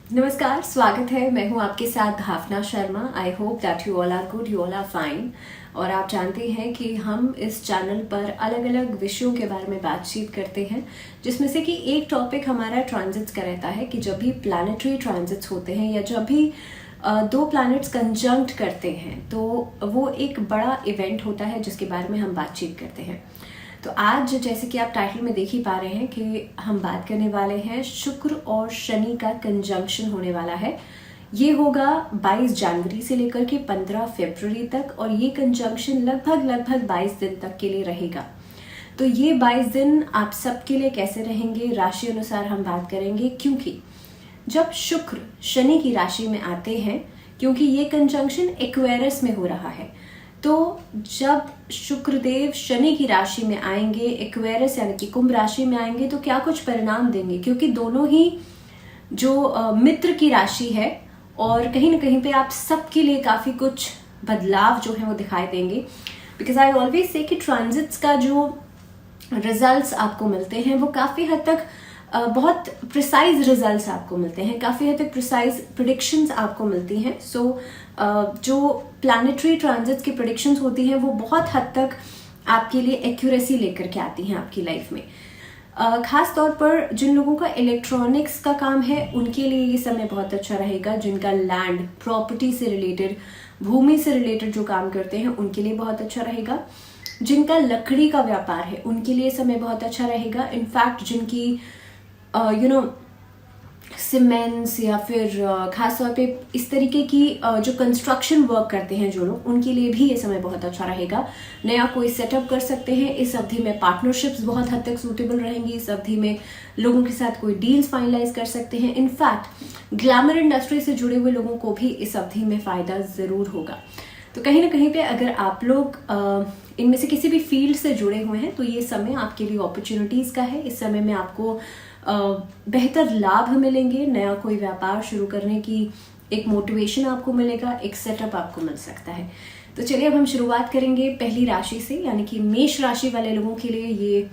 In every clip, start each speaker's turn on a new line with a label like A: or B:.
A: नमस्कार, स्वागत है। मैं हूं आपके साथ Bhavna Sharma. I hope that you all are good, you all are fine. और आप जानते हैं कि हम इस चैनल पर अलग अलग विषयों के बारे में बातचीत करते हैं, जिसमें से कि एक टॉपिक हमारा ट्रांजिट्स का रहता है कि जब भी प्लैनेटरी ट्रांजिट्स होते हैं या जब भी दो प्लैनेट्स कंजंक्ट करते हैं तो वो एक बड़ा इवेंट होता है जिसके बारे में हम बातचीत करते हैं। तो आज जैसे कि आप टाइटल में देख ही पा रहे हैं कि हम बात करने वाले हैं शुक्र और शनि का कंजंक्शन होने वाला है। ये होगा 22 जनवरी से लेकर के 15 फरवरी तक और ये कंजंक्शन लगभग 22 दिन तक के लिए रहेगा। तो ये 22 दिन आप सबके लिए कैसे रहेंगे, राशि अनुसार हम बात करेंगे। क्योंकि जब शुक्र शनि की राशि में आते हैं, क्योंकि ये कंजंक्शन एक्वेरियस में हो रहा है, तो जब शुक्रदेव शनि की राशि में आएंगे, एक्वेरियस यानी कि कुंभ राशि में आएंगे, तो क्या कुछ परिणाम देंगे। क्योंकि दोनों ही जो मित्र की राशि है और कहीं ना कहीं पे आप सबके लिए काफी कुछ बदलाव जो है वो दिखाई देंगे। बिकॉज आई ऑलवेज से कि ट्रांजिट्स का जो रिजल्ट्स आपको मिलते हैं वो काफी हद तक बहुत प्रिसाइज रिजल्ट्स आपको मिलते हैं, काफी हद तक प्रिसाइज प्रिडिक्शंस आपको मिलती हैं। सो जो प्लैनेटरी ट्रांजिट्स की प्रिडिक्शंस होती हैं वो बहुत हद तक आपके लिए एक्यूरेसी लेकर के आती हैं आपकी लाइफ में। खास तौर पर जिन लोगों का इलेक्ट्रॉनिक्स का काम है उनके लिए ये समय बहुत अच्छा रहेगा। जिनका लैंड प्रॉपर्टी से रिलेटेड, भूमि से रिलेटेड जो काम करते हैं उनके लिए बहुत अच्छा रहेगा। जिनका लकड़ी का व्यापार है उनके लिए समय बहुत अच्छा रहेगा। इनफैक्ट जिनकी सीमेंट्स या फिर खास तौर पे इस तरीके की जो कंस्ट्रक्शन वर्क करते हैं जो लोग, उनके लिए भी ये समय बहुत अच्छा रहेगा। नया कोई सेटअप कर सकते हैं इस अवधि में। पार्टनरशिप्स बहुत हद तक सूटेबल रहेंगी इस अवधि में। लोगों के साथ कोई डील्स फाइनलाइज कर सकते हैं। इनफैक्ट ग्लैमर इंडस्ट्री से जुड़े हुए लोगों को भी इस अवधि में फायदा जरूर होगा। तो कहीं ना कहीं पे अगर आप लोग इनमें से किसी भी फील्ड से जुड़े हुए हैं तो ये समय आपके लिए अपॉर्चुनिटीज का है। इस समय में आपको बेहतर लाभ मिलेंगे। नया कोई व्यापार शुरू करने की एक मोटिवेशन आपको मिलेगा, एक सेटअप आपको मिल सकता है। तो चलिए अब हम शुरुआत करेंगे पहली राशि से, यानी कि मेष राशि वाले लोगों के लिए ये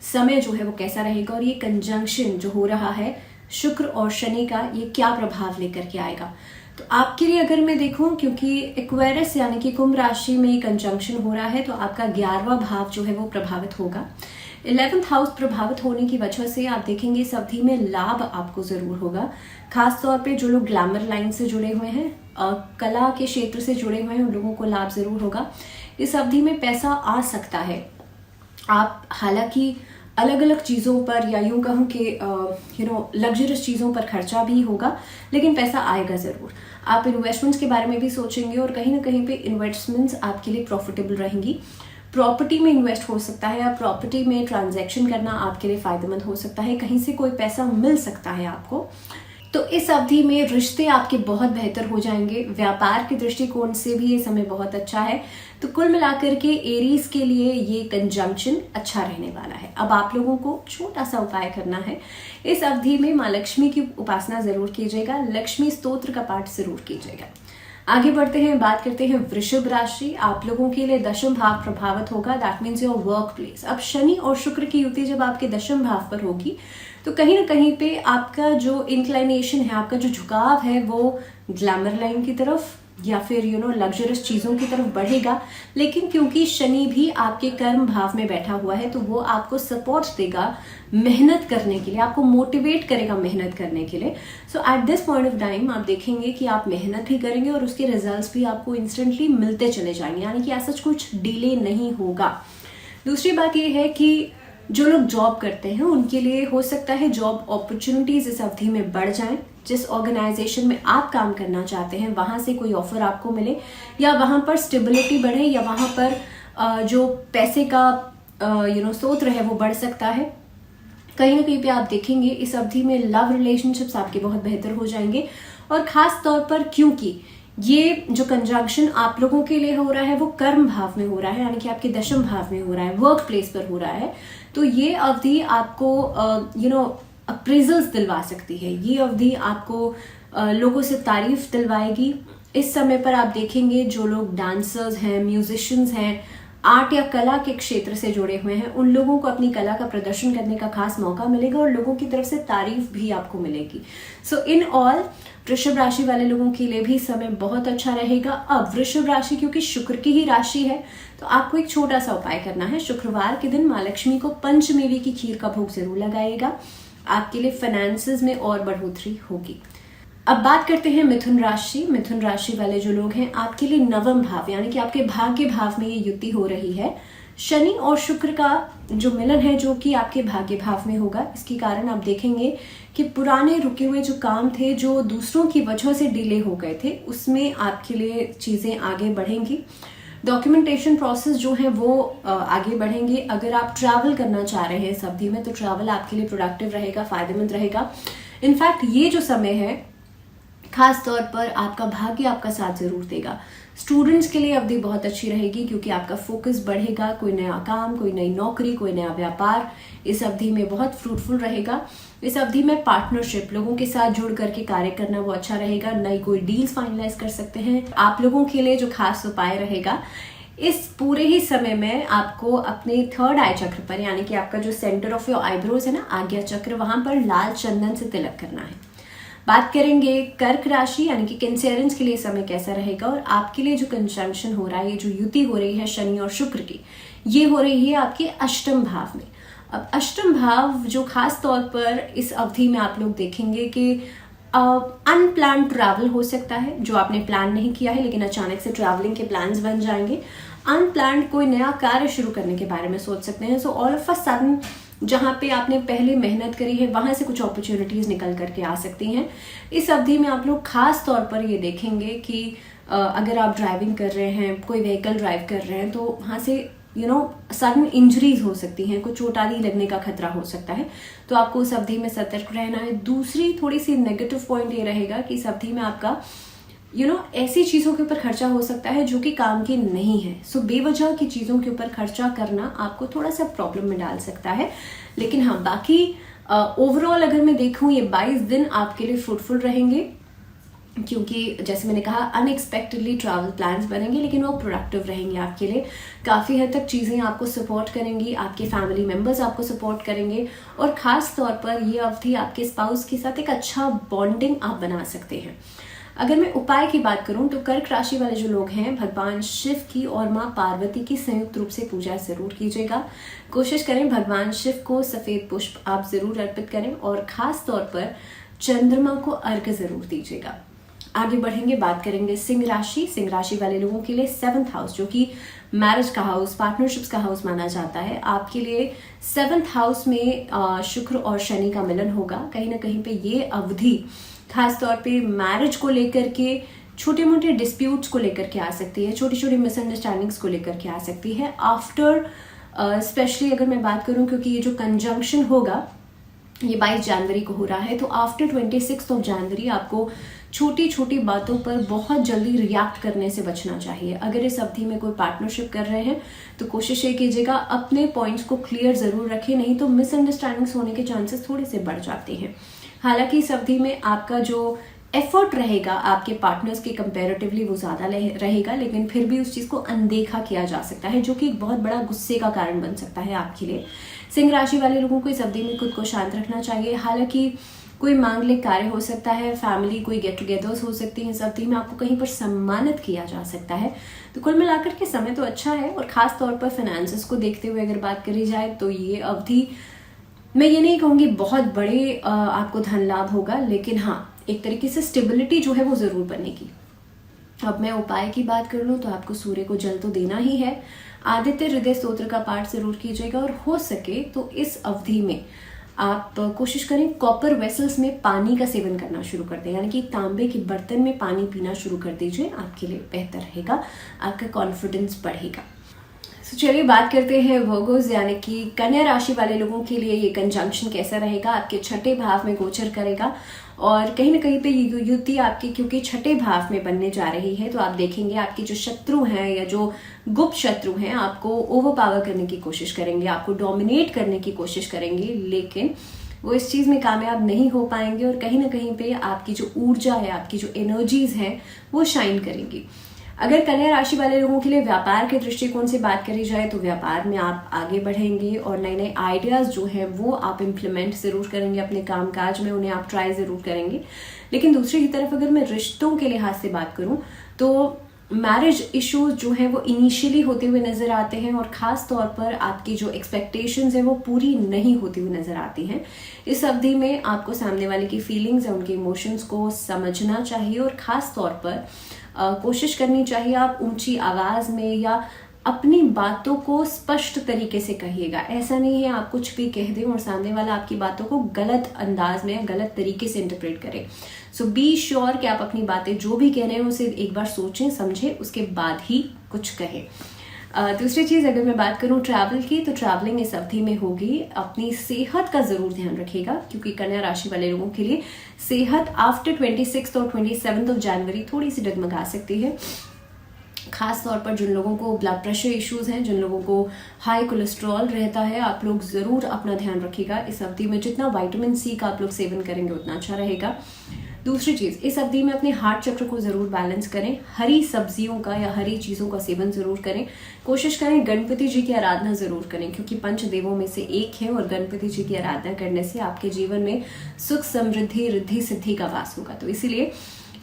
A: समय जो है वो कैसा रहेगा और ये कंजंक्शन जो हो रहा है शुक्र और शनि का, ये क्या प्रभाव लेकर के आएगा। तो आपके लिए अगर मैं देखूं, क्योंकि एक्वेरियस यानी कि कुंभ राशि में ये कंजंक्शन हो रहा है, तो आपका 11वां भाव जो है वो प्रभावित होगा। 11th हाउस प्रभावित होने की वजह से आप देखेंगे इस अवधि में लाभ आपको जरूर होगा। खास तौर पे जो लोग ग्लैमर लाइन से जुड़े हुए हैं, कला के क्षेत्र से जुड़े हुए हैं, उन लोगों को लाभ जरूर होगा। इस अवधि में पैसा आ सकता है। आप हालांकि अलग अलग चीज़ों पर, या यूं कहूं कि लग्जरियस चीज़ों पर खर्चा भी होगा, लेकिन पैसा आएगा ज़रूर। आप इन्वेस्टमेंट्स के बारे में भी सोचेंगे और कहीं ना कहीं पे इन्वेस्टमेंट्स आपके लिए प्रॉफिटेबल रहेंगी। प्रॉपर्टी में इन्वेस्ट हो सकता है या प्रॉपर्टी में ट्रांजैक्शन करना आपके लिए फायदेमंद हो सकता है। कहीं से कोई पैसा मिल सकता है आपको। तो इस अवधि में रिश्ते आपके बहुत बेहतर हो जाएंगे। व्यापार के दृष्टिकोण से भी ये समय बहुत अच्छा है। तो कुल मिलाकर के एरीज के लिए ये कंजंक्शन अच्छा रहने वाला है। अब आप लोगों को छोटा सा उपाय करना है। इस अवधि में माँ लक्ष्मी की उपासना जरूर कीजिएगा, लक्ष्मी स्तोत्र का पाठ जरूर कीजिएगा। आगे बढ़ते हैं, बात करते हैं वृषभ राशि। आप लोगों के लिए दशम भाव प्रभावित होगा। That means your work place. अब शनि और शुक्र की युति जब आपके दशम भाव पर होगी तो कहीं ना कहीं पे आपका जो इंक्लाइनेशन है, आपका जो झुकाव है, वो ग्लैमर लाइन की तरफ या फिर लग्जरियस चीजों की तरफ बढ़ेगा। लेकिन क्योंकि शनि भी आपके कर्म भाव में बैठा हुआ है तो वो आपको सपोर्ट देगा मेहनत करने के लिए, आपको मोटिवेट करेगा मेहनत करने के लिए। So at this point of time आप देखेंगे कि आप मेहनत भी करेंगे और उसके रिजल्ट्स भी आपको इंस्टेंटली मिलते चले जाएंगे, यानी कि ऐसा कुछ डिले नहीं होगा। दूसरी बात यह है कि जो लोग जॉब करते हैं उनके लिए हो सकता है जॉब अपॉर्चुनिटीज इस अवधि में बढ़ जाएं। जिस ऑर्गेनाइजेशन में आप काम करना चाहते हैं वहां से कोई ऑफर आपको मिले, या वहां पर स्टेबिलिटी बढ़े, या वहां पर जो पैसे का स्रोत है वो बढ़ सकता है। कहीं ना कहीं पे आप देखेंगे इस अवधि में लव रिलेशनशिप्स आपके बहुत बेहतर हो जाएंगे। और खास तौर पर क्योंकि ये जो कंजंक्शन आप लोगों के लिए हो रहा है वो कर्म भाव में हो रहा है, यानी कि आपके दशम भाव में हो रहा है, वर्क प्लेस पर हो रहा है, तो ये अवधि आपको अप्रेजल्स दिलवा सकती है। ये अवधि आपको लोगों से तारीफ दिलवाएगी। इस समय पर आप देखेंगे जो लोग डांसर्स हैं, म्यूजिशियंस हैं, आर्ट या कला के क्षेत्र से जुड़े हुए हैं, उन लोगों को अपनी कला का प्रदर्शन करने का खास मौका मिलेगा और लोगों की तरफ से तारीफ भी आपको मिलेगी। सो इन ऑल वृषभ राशि वाले लोगों के लिए भी समय बहुत अच्छा रहेगा। अब वृषभ राशि क्योंकि शुक्र की ही राशि है, तो आपको एक छोटा सा उपाय करना है। शुक्रवार के दिन माँ लक्ष्मी को पंचमेवी की खीर का भोग जरूर लगाइएगा। आपके लिए फाइनेंसेस में और बढ़ोतरी होगी। अब बात करते हैं मिथुन राशि। मिथुन राशि वाले जो लोग हैं, आपके लिए नवम भाव यानी कि आपके भाग्य भाव में ये युति हो रही है। शनि और शुक्र का जो मिलन है, जो कि आपके भाग्य भाव में होगा। इसके कारण आप देखेंगे कि पुराने रुके हुए जो काम थे, जो दूसरों की वजह से डिले हो गए थे, उसमें आपके लिए चीजें आगे बढ़ेंगी। डॉक्यूमेंटेशन प्रोसेस जो है वो आगे बढ़ेंगे। अगर आप ट्रैवल करना चाह रहे हैं इस अवधि में, तो ट्रैवल आपके लिए प्रोडक्टिव रहेगा, फायदेमंद रहेगा। इनफैक्ट ये जो समय है, खास तौर पर आपका भाग्य आपका साथ जरूर देगा। स्टूडेंट्स के लिए अवधि बहुत अच्छी रहेगी क्योंकि आपका फोकस बढ़ेगा। कोई नया काम, कोई नई नौकरी, कोई नया व्यापार इस अवधि में बहुत फ्रूटफुल रहेगा। इस अवधि में पार्टनरशिप, लोगों के साथ जुड़ करके कार्य करना वो अच्छा रहेगा। नई कोई डील्स फाइनलाइज कर सकते हैं। आप लोगों के लिए जो खास उपाय रहेगा, इस पूरे ही समय में आपको अपने थर्ड आई चक्र पर, यानी कि आपका जो सेंटर ऑफ योर आईब्रोज है ना, आज्ञा चक्र, वहां पर लाल चंदन से तिलक करना है। बात करेंगे कर्क राशि यानी कि कैंसेरियंस के लिए समय कैसा रहेगा। और आपके लिए जो कंजंक्शन हो रहा है, ये जो युति हो रही है शनि और शुक्र की, ये हो रही है आपके अष्टम भाव में। अब अष्टम भाव जो खास तौर पर इस अवधि में आप लोग देखेंगे कि अनप्लान ट्रैवल हो सकता है, जो आपने प्लान नहीं किया है लेकिन अचानक से ट्रैवलिंग के प्लान्स बन जाएंगे। अनप्लान कोई नया कार्य शुरू करने के बारे में सोच सकते हैं। So all of a sudden जहां पे आपने पहले मेहनत करी है, वहां से कुछ अपॉर्चुनिटीज निकल करके आ सकती हैं। इस अवधि में आप लोग खास तौर पर ये देखेंगे कि अगर आप ड्राइविंग कर रहे हैं, कोई व्हीकल ड्राइव कर रहे हैं, तो वहां से सडन इंजरीज हो सकती हैं, कुछ चोट आदि लगने का खतरा हो सकता है। तो आपको उस अवधि में सतर्क रहना है। दूसरी थोड़ी सी नेगेटिव पॉइंट ये रहेगा कि इस अवधि में आपका ऐसी चीजों के ऊपर खर्चा हो सकता है जो कि काम की नहीं है। सो बेवजह की चीजों के ऊपर खर्चा करना आपको थोड़ा सा प्रॉब्लम में डाल सकता है। लेकिन हाँ, बाकी ओवरऑल अगर मैं देखूं, ये 22 दिन आपके लिए फ्रूटफुल रहेंगे क्योंकि जैसे मैंने कहा, अनएक्सपेक्टेडली ट्रैवल प्लान्स बनेंगे, लेकिन वो प्रोडक्टिव रहेंगे आपके लिए। काफ़ी हद तक चीज़ें आपको सपोर्ट करेंगी, आपके फैमिली मेंबर्स आपको सपोर्ट करेंगे। और ख़ास तौर पर ये अवधि आपके स्पाउस के साथ एक अच्छा बॉन्डिंग आप बना सकते हैं। अगर मैं उपाय की बात करूं तो कर्क राशि वाले जो लोग हैं, भगवान शिव की और माँ पार्वती की संयुक्त रूप से पूजा जरूर कीजिएगा। कोशिश करें भगवान शिव को सफेद पुष्प आप जरूर अर्पित करें और खास तौर पर चंद्रमा को अर्घ्य जरूर दीजिएगा। आगे बढ़ेंगे, बात करेंगे सिंह राशि। सिंह राशि वाले लोगों के लिए 7th हाउस, जो कि मैरिज का हाउस, पार्टनरशिप्स का हाउस माना जाता है, आपके लिए 7th हाउस में शुक्र और शनि का मिलन होगा। कहीं ना कहीं पे ये अवधि खास तौर पे मैरिज को लेकर के, छोटे मोटे डिस्प्यूट्स को लेकर के आ सकती है, छोटी छोटी मिसअंडरस्टैंडिंग्स को लेकर के आ सकती है। आफ्टर स्पेशली अगर मैं बात करूं, क्योंकि ये जो कंजंक्शन होगा ये 22 जनवरी को हो रहा है, तो आफ्टर 26 जनवरी आपको छोटी छोटी बातों पर बहुत जल्दी रिएक्ट करने से बचना चाहिए। अगर इस अवधि में कोई पार्टनरशिप कर रहे हैं तो कोशिश ये कीजिएगा अपने पॉइंट्स को क्लियर जरूर रखें, नहीं तो मिसअंडरस्टैंडिंग्स होने के चांसेस थोड़े से बढ़ जाते हैं। हालांकि इस अवधि में आपका जो एफर्ट रहेगा आपके पार्टनर्स के कंपैरेटिवली वो ज्यादा रहेगा, लेकिन फिर भी उस चीज को अनदेखा किया जा सकता है, जो कि एक बहुत बड़ा गुस्से का कारण बन सकता है आपके लिए। सिंह राशि वाले लोगों को इस अवधि में खुद को शांत रखना चाहिए। हालांकि कोई मांगलिक कार्य हो सकता है, फैमिली कोई गेट टुगेदर्स हो सकती है, इस अवधि में आपको कहीं पर सम्मानित किया जा सकता है। तो कुल मिलाकर के समय तो अच्छा है। और खास तौर पर फाइनेंसेस को देखते हुए अगर बात करी जाए तो ये अवधि, मैं ये नहीं कहूंगी बहुत बड़े आपको धन लाभ होगा, लेकिन हाँ, एक तरीके से स्टेबिलिटी जो है वो जरूर बनेगी। अब मैं उपाय की बात कर लूं तो आपको सूर्य को जल तो देना ही है। आदित्य हृदय स्तोत्र का पाठ जरूर कीजिएगा और हो सके तो इस अवधि में आप कोशिश करें कॉपर वेसल्स में पानी का सेवन करना शुरू कर दें, यानी कि तांबे के बर्तन में पानी पीना शुरू कर दीजिए, आपके लिए बेहतर रहेगा, आपका कॉन्फिडेंस बढ़ेगा। तो चलिए बात करते हैं वर्गोस यानी कि कन्या राशि वाले लोगों के लिए ये कंजंक्शन कैसा रहेगा। आपके छठे भाव में गोचर करेगा और कहीं ना कहीं पे ये युति आपकी क्योंकि छठे भाव में बनने जा रही है, तो आप देखेंगे आपके जो शत्रु हैं या जो गुप्त शत्रु हैं आपको ओवर पावर करने की कोशिश करेंगे, आपको डोमिनेट करने की कोशिश करेंगे, लेकिन वो इस चीज में कामयाब नहीं हो पाएंगे और कहीं ना कहीं पे आपकी जो ऊर्जा है, आपकी जो एनर्जीज हैं वो शाइन करेंगी। अगर कन्या राशि वाले लोगों के लिए व्यापार के दृष्टिकोण से बात करी जाए तो व्यापार में आप आगे बढ़ेंगे और नए नए आइडियाज जो है वो आप इम्प्लीमेंट जरूर करेंगे अपने कामकाज में, उन्हें आप ट्राई जरूर करेंगे। लेकिन दूसरी की तरफ अगर मैं रिश्तों के लिहाज से बात करूं तो मैरिज इश्यूज जो है वो इनिशियली होते हुए नजर आते हैं और खास तौर पर आपकी जो एक्सपेक्टेशंस है वो पूरी नहीं होती हुई नजर आती हैं। इस अवधि में आपको सामने वाले की फीलिंग्स या उनके इमोशंस को समझना चाहिए और खास तौर पर कोशिश करनी चाहिए आप ऊंची आवाज में या अपनी बातों को स्पष्ट तरीके से कहिएगा। ऐसा नहीं है आप कुछ भी कह दें और सामने वाला आपकी बातों को गलत अंदाज में गलत तरीके से इंटरप्रेट करे। सो बी श्योर कि आप अपनी बातें जो भी कह रहे हैं उसे एक बार सोचें समझें, उसके बाद ही कुछ कहें। दूसरी चीज अगर मैं बात करूं ट्रैवल की, तो ट्रैवलिंग इस अवधि में होगी। अपनी सेहत का जरूर ध्यान रखिएगा क्योंकि कन्या राशि वाले लोगों के लिए सेहत आफ्टर 26 और 27 जनवरी थोड़ी सी डगमगा सकती है। खास तौर पर जिन लोगों को ब्लड प्रेशर इश्यूज हैं, जिन लोगों को हाई कोलेस्ट्रॉल रहता है, आप लोग जरूर अपना ध्यान रखिएगा। इस अवधि में जितना विटामिन सी का आप लोग सेवन करेंगे उतना अच्छा रहेगा। दूसरी चीज, इस अवधि में अपने हार्ट चक्र को जरूर बैलेंस करें। हरी सब्जियों का या हरी चीजों का सेवन जरूर करें। कोशिश करें गणपति जी की आराधना जरूर करें क्योंकि पंचदेवों में से एक है और गणपति जी की आराधना करने से आपके जीवन में सुख समृद्धि रिद्धि सिद्धि का वास होगा। तो इसीलिए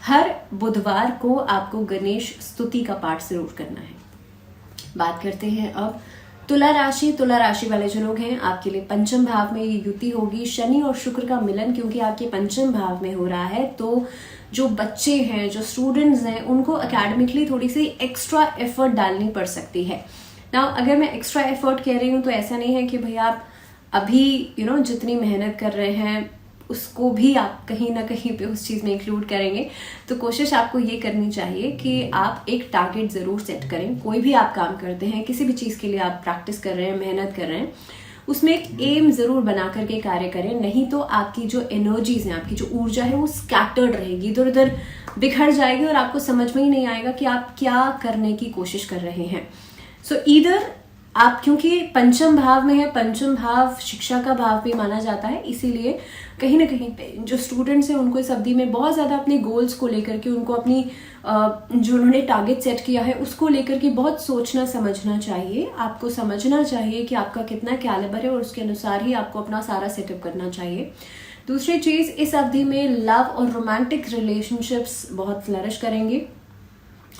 A: हर बुधवार को आपको गणेश स्तुति का पाठ जरूर करना है। बात करते हैं अब तुला राशि। तुला राशि वाले जो लोग हैं आपके लिए पंचम भाव में ये युति होगी, शनि और शुक्र का मिलन क्योंकि आपके पंचम भाव में हो रहा है। तो जो बच्चे हैं, जो स्टूडेंट्स हैं, उनको एकेडमिकली थोड़ी सी एक्स्ट्रा एफर्ट डालनी पड़ सकती है ना। अगर मैं एक्स्ट्रा एफर्ट कह रही हूँ तो ऐसा नहीं है कि भाई आप अभी जितनी मेहनत कर रहे हैं उसको भी आप कहीं ना कहीं पे उस चीज में इंक्लूड करेंगे। तो कोशिश आपको ये करनी चाहिए कि आप एक टारगेट जरूर सेट करें। कोई भी आप काम करते हैं, किसी भी चीज के लिए आप प्रैक्टिस कर रहे हैं, मेहनत कर रहे हैं, उसमें एक एम जरूर बना करके कार्य करें। नहीं तो आपकी जो एनर्जीज हैं, आपकी जो ऊर्जा है वो स्कैटर्ड रहेगी, इधर उधर बिखर जाएगी और आपको समझ में ही नहीं आएगा कि आप क्या करने की कोशिश कर रहे हैं। सो ईदर आप, क्योंकि पंचम भाव में है, पंचम भाव शिक्षा का भाव भी माना जाता है, इसीलिए कहीं ना कहीं पे जो स्टूडेंट्स हैं उनको इस अवधि में बहुत ज्यादा अपने गोल्स को लेकर के, उनको अपनी जो उन्होंने टारगेट सेट किया है उसको लेकर के बहुत सोचना समझना चाहिए। आपको समझना चाहिए कि आपका कितना कैलिबर है और उसके अनुसार ही आपको अपना सारा सेटअप करना चाहिए। दूसरी चीज, इस अवधि में लव और रोमांटिक रिलेशनशिप्स बहुत फ्लरिश करेंगे।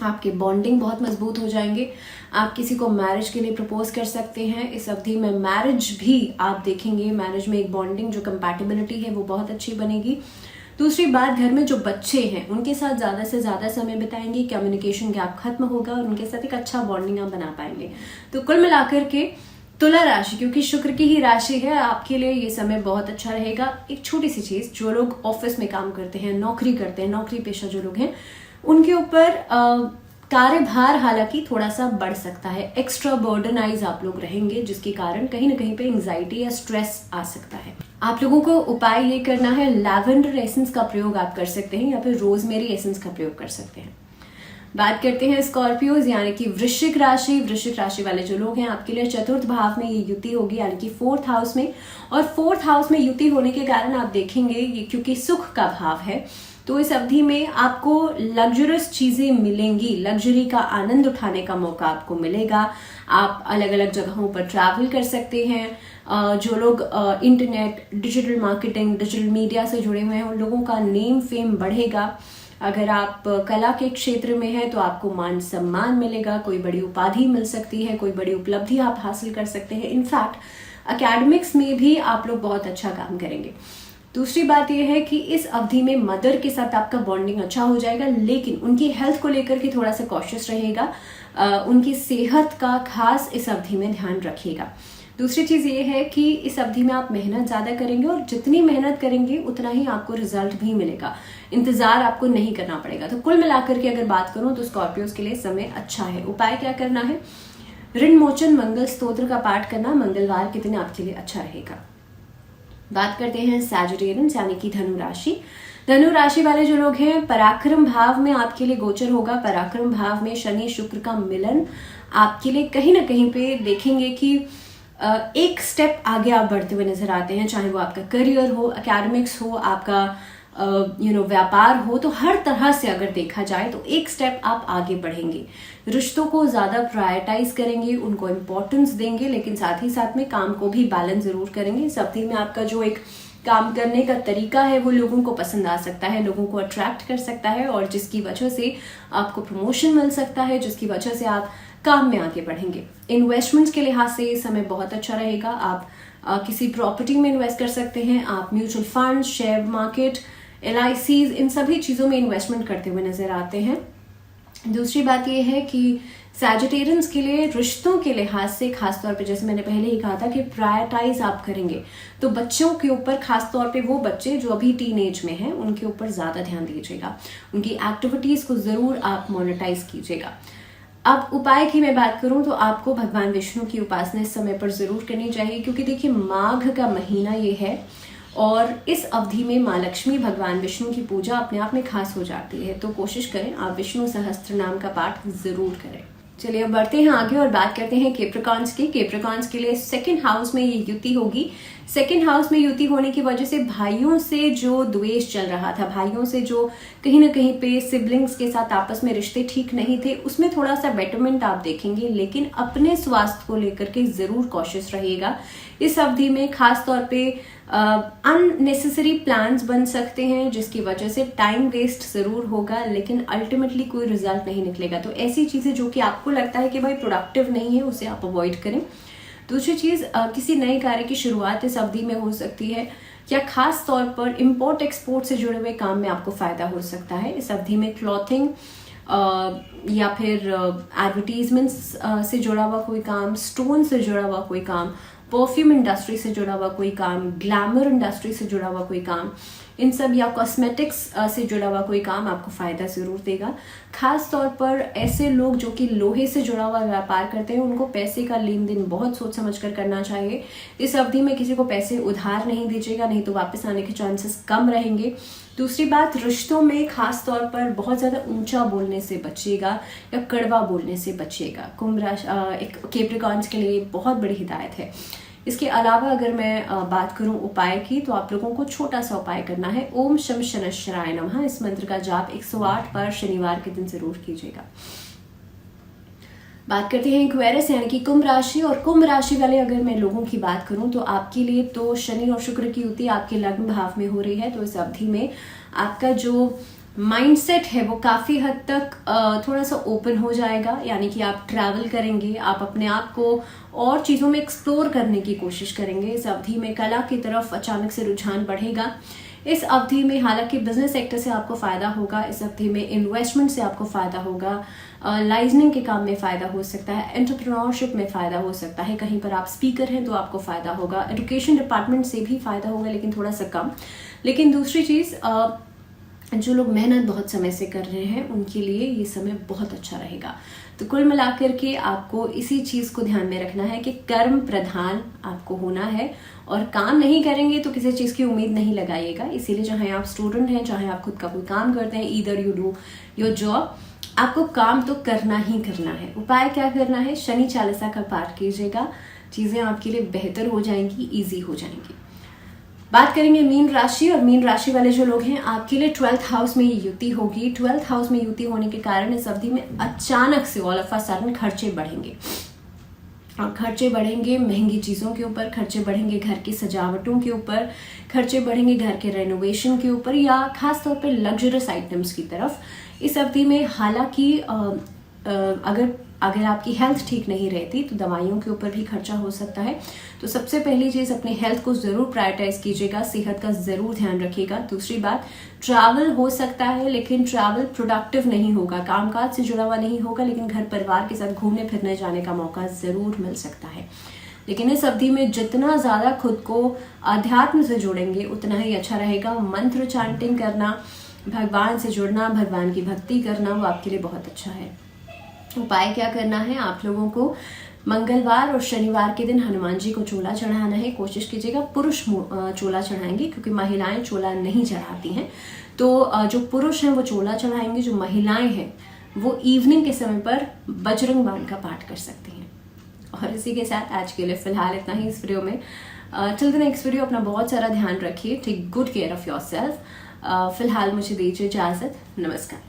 A: आपके बॉन्डिंग बहुत मजबूत हो जाएंगे। आप किसी को मैरिज के लिए प्रपोज कर सकते हैं। इस अवधि में मैरिज भी आप देखेंगे, मैरिज में एक बॉन्डिंग जो कंपैटिबिलिटी है वो बहुत अच्छी बनेगी। दूसरी बात, घर में जो बच्चे हैं उनके साथ ज्यादा से ज्यादा समय बिताएंगे, कम्युनिकेशन गैप खत्म होगा और उनके साथ एक अच्छा बॉन्डिंग आप बना पाएंगे। तो कुल मिलाकर के तुला राशि, क्योंकि शुक्र की ही राशि है, आपके लिए ये समय बहुत अच्छा रहेगा। एक छोटी सी चीज, जो लोग ऑफिस में काम करते हैं, नौकरी करते हैं, नौकरी पेशा जो लोग हैं, उनके ऊपर कार्यभार हालांकि थोड़ा सा बढ़ सकता है। एक्स्ट्रा बर्डनाइज आप लोग रहेंगे जिसके कारण कहीं ना कहीं पे एंजाइटी या स्ट्रेस आ सकता है। आप लोगों को उपाय ये करना है, लैवेंडर एसेंस का प्रयोग आप कर सकते हैं या फिर रोजमेरी एसेंस का प्रयोग कर सकते हैं। बात करते हैं स्कॉर्पियोज यानी कि वृश्चिक राशि। वृश्चिक राशि वाले जो लोग हैं आपके लिए चतुर्थ भाव में ये युति होगी यानी कि 4th हाउस में। और 4th हाउस में युति होने के कारण आप देखेंगे ये क्योंकि सुख का भाव है तो इस अवधि में आपको लग्जरियस चीजें मिलेंगी, लग्जरी का आनंद उठाने का मौका आपको मिलेगा। आप अलग अलग जगहों पर ट्रैवल कर सकते हैं। जो लोग internet, digital marketing, digital media से जुड़े हुए हैं उन लोगों का नेम फेम बढ़ेगा। अगर आप कला के क्षेत्र में हैं तो आपको मान सम्मान मिलेगा, कोई बड़ी उपाधि मिल सकती है, कोई बड़ी उपलब्धि आप हासिल कर सकते हैं। इनफैक्ट एकेडमिक्स में भी आप लोग बहुत अच्छा काम करेंगे। दूसरी बात यह है कि इस अवधि में मदर के साथ आपका बॉन्डिंग अच्छा हो जाएगा, लेकिन उनकी हेल्थ को लेकर के थोड़ा सा कॉशियस रहेगा। उनकी सेहत का खास इस अवधि में ध्यान रखिएगा। दूसरी चीज ये है कि इस अवधि में आप मेहनत ज्यादा करेंगे और जितनी मेहनत करेंगे उतना ही आपको रिजल्ट भी मिलेगा, इंतजार आपको नहीं करना पड़ेगा। तो कुल मिलाकर के अगर बात करूं तो स्कॉर्पियोज के लिए समय अच्छा है। उपाय क्या करना है? ऋण मोचन मंगल स्तोत्र का पाठ करना मंगलवार के दिन आपके लिए अच्छा रहेगा। बात करते हैं सैजिटेरियंस यानी कि धनु राशि। धनु राशि वाले जो लोग हैं पराक्रम भाव में आपके लिए गोचर होगा। पराक्रम भाव में शनि शुक्र का मिलन आपके लिए कहीं ना कहीं पे देखेंगे कि एक स्टेप आगे आप बढ़ते हुए नजर आते हैं, चाहे वो आपका करियर हो, एकेडमिक्स हो, आपका व्यापार हो, तो हर तरह से अगर देखा जाए तो एक स्टेप आप आगे बढ़ेंगे। रिश्तों को ज्यादा प्रायोरिटाइज करेंगे, उनको इम्पोर्टेंस देंगे, लेकिन साथ ही साथ में काम को भी बैलेंस जरूर करेंगे। इस अवधि में आपका जो एक काम करने का तरीका है वो लोगों को पसंद आ सकता है, लोगों को अट्रैक्ट कर सकता है, और जिसकी वजह से आपको प्रमोशन मिल सकता है, जिसकी वजह से आप काम में आगे बढ़ेंगे। इन्वेस्टमेंट्स के लिहाज से ये समय बहुत अच्छा रहेगा। आप किसी प्रॉपर्टी में इन्वेस्ट कर सकते हैं, आप mutual fund, share market, LICs, इन सभी चीजों में इन्वेस्टमेंट करते हुए नजर आते हैं। दूसरी बात यह है कि सैजिटेरियंस के लिए रिश्तों के लिहाज से खासतौर पे, जैसे मैंने पहले ही कहा था कि प्रायोरिटाइज आप करेंगे, तो बच्चों के ऊपर, खासतौर पे वो बच्चे जो अभी टीनेज में हैं, उनके ऊपर ज्यादा ध्यान दीजिएगा, उनकी एक्टिविटीज को जरूर आप मॉनिटाइज कीजिएगा। अब उपाय की मैं बात करूं तो आपको भगवान विष्णु की उपासना इस समय पर जरूर करनी चाहिए, क्योंकि देखिए माघ का महीना ये है और इस अवधि में माँ लक्ष्मी, भगवान विष्णु की पूजा अपने आप में खास हो जाती है। तो कोशिश करें आप विष्णु सहस्त्र नाम का पाठ जरूर करें। चलिए अब बढ़ते हैं आगे और बात करते हैं कैप्रिकॉर्न्स की। कैप्रिकॉर्न्स के लिए सेकंड हाउस में ये युति होगी। सेकंड हाउस में युति होने की वजह से भाइयों से जो द्वेष चल रहा था, भाइयों से जो कहीं ना कहीं पे सिबलिंग्स के साथ आपस में रिश्ते ठीक नहीं थे, उसमें थोड़ा सा बेटरमेंट आप देखेंगे, लेकिन अपने स्वास्थ्य को लेकर के जरूर कॉशियस रहिएगा। इस अवधि में खास तौर पे अननेसेसरी प्लान्स बन सकते हैं, जिसकी वजह से टाइम वेस्ट जरूर होगा, लेकिन अल्टीमेटली कोई रिजल्ट नहीं निकलेगा। तो ऐसी चीजें जो कि आपको लगता है कि भाई प्रोडक्टिव नहीं है, उसे आप अवॉइड करें। दूसरी चीज, किसी नए कार्य की शुरुआत इस अवधि में हो सकती है, या खास तौर पर इंपोर्ट एक्सपोर्ट से जुड़े हुए काम में आपको फायदा हो सकता है। इस अवधि में क्लॉथिंग या फिर एडवर्टीजमेंट्स से जुड़ा हुआ कोई काम, स्टोन से जुड़ा हुआ कोई काम, परफ्यूम इंडस्ट्री से जुड़ा हुआ कोई काम, ग्लैमर इंडस्ट्री से जुड़ा हुआ कोई काम, इन सब, या कॉस्मेटिक्स से जुड़ा हुआ कोई काम आपको फायदा जरूर देगा। खास तौर पर ऐसे लोग जो कि लोहे से जुड़ा हुआ व्यापार करते हैं, उनको पैसे का लेन देन बहुत सोच समझ कर करना चाहिए। इस अवधि में किसी को पैसे उधार नहीं दीजिएगा, नहीं तो वापस आने के चांसेस कम रहेंगे। दूसरी बात, रिश्तों में खास तौर पर बहुत ज्यादा ऊंचा बोलने से बचिएगा या कड़वा बोलने से बचिएगा। कुंभ राशि एक कैप्रिकॉर्न्स के लिए बहुत बड़ी हिदायत है। इसके अलावा अगर मैं बात करूं उपाय की, तो आप लोगों को छोटा सा उपाय करना है। ओम शम शनश्चराय नमः, इस मंत्र का जाप 108 बार शनिवार के दिन जरूर कीजिएगा। बात करते हैं एक्वेरियस यानी कि कुंभ राशि। और कुंभ राशि वाले अगर मैं लोगों की बात करूं तो आपके लिए तो शनि और शुक्र की युति आपके लग्न भाव में हो रही है। तो इस अवधि में आपका जो माइंडसेट है वो काफी हद तक थोड़ा सा ओपन हो जाएगा, यानी कि आप ट्रैवल करेंगे, आप अपने आप को और चीजों में एक्सप्लोर करने की कोशिश करेंगे। इस अवधि में कला की तरफ अचानक से रुझान बढ़ेगा। इस अवधि में हालांकि बिजनेस सेक्टर से आपको फायदा होगा, इस अवधि में इन्वेस्टमेंट से आपको फायदा होगा, लाइजनिंग के काम में फायदा हो सकता है, एंटरप्रेन्योरशिप में फायदा हो सकता है, कहीं पर आप स्पीकर हैं तो आपको फायदा होगा, एजुकेशन डिपार्टमेंट से भी फायदा होगा लेकिन थोड़ा सा कम। लेकिन दूसरी चीज, जो लोग मेहनत बहुत समय से कर रहे हैं उनके लिए ये समय बहुत अच्छा रहेगा। तो कुल मिलाकर के आपको इसी चीज को ध्यान में रखना है कि कर्म प्रधान आपको होना है, और काम नहीं करेंगे तो किसी चीज की उम्मीद नहीं लगाइएगा। इसीलिए चाहे आप स्टूडेंट हैं, चाहे आप खुद का कोई काम करते हैं, either you do your job, आपको काम तो करना ही करना है। उपाय क्या करना है? शनि चालीसा का पाठ कीजिएगा, चीजें आपके लिए बेहतर हो जाएंगी, ईजी हो जाएंगी। बात करेंगे मीन राशि। और मीन राशि वाले जो लोग हैं, आपके लिए 12th हाउस में ये युति होगी। 12th हाउस में युति होने के कारण इस अवधि में अचानक से ऑल ऑफ अ सडन खर्चे बढ़ेंगे, और खर्चे बढ़ेंगे महंगी चीजों के ऊपर, खर्चे बढ़ेंगे घर की सजावटों के ऊपर, खर्चे बढ़ेंगे घर के रेनोवेशन के ऊपर, या खास तौर पे लग्जरियस आइटम्स की तरफ। इस अवधि में हालांकि अगर आपकी हेल्थ ठीक नहीं रहती तो दवाइयों के ऊपर भी खर्चा हो सकता है। तो सबसे पहली चीज, अपने हेल्थ को जरूर प्रायोरिटाइज कीजिएगा, सेहत का जरूर ध्यान रखिएगा। दूसरी बात, ट्रैवल हो सकता है लेकिन ट्रैवल प्रोडक्टिव नहीं होगा, कामकाज से जुड़ा हुआ नहीं होगा, लेकिन घर परिवार के साथ घूमने फिरने जाने का मौका जरूर मिल सकता है। लेकिन इस अवधि में जितना ज्यादा खुद को अध्यात्म से जोड़ेंगे उतना ही अच्छा रहेगा। मंत्र चांटिंग करना, भगवान से जुड़ना, भगवान की भक्ति करना, वो आपके लिए बहुत अच्छा है। उपाय क्या करना है? आप लोगों को मंगलवार और शनिवार के दिन हनुमान जी को चोला चढ़ाना है। कोशिश कीजिएगा पुरुष चोला चढ़ाएंगे, क्योंकि महिलाएं चोला नहीं चढ़ाती हैं। तो जो पुरुष हैं वो चोला चढ़ाएंगे, जो महिलाएं हैं वो इवनिंग के समय पर बजरंग बाण का पाठ कर सकती हैं। और इसी के साथ आज के लिए फिलहाल इतना ही इस वीडियो में। टिल द नेक्स्ट वीडियो अपना बहुत सारा ध्यान रखिए, take good care of yourself. फिलहाल मुझे दीजिए इजाजत। नमस्कार।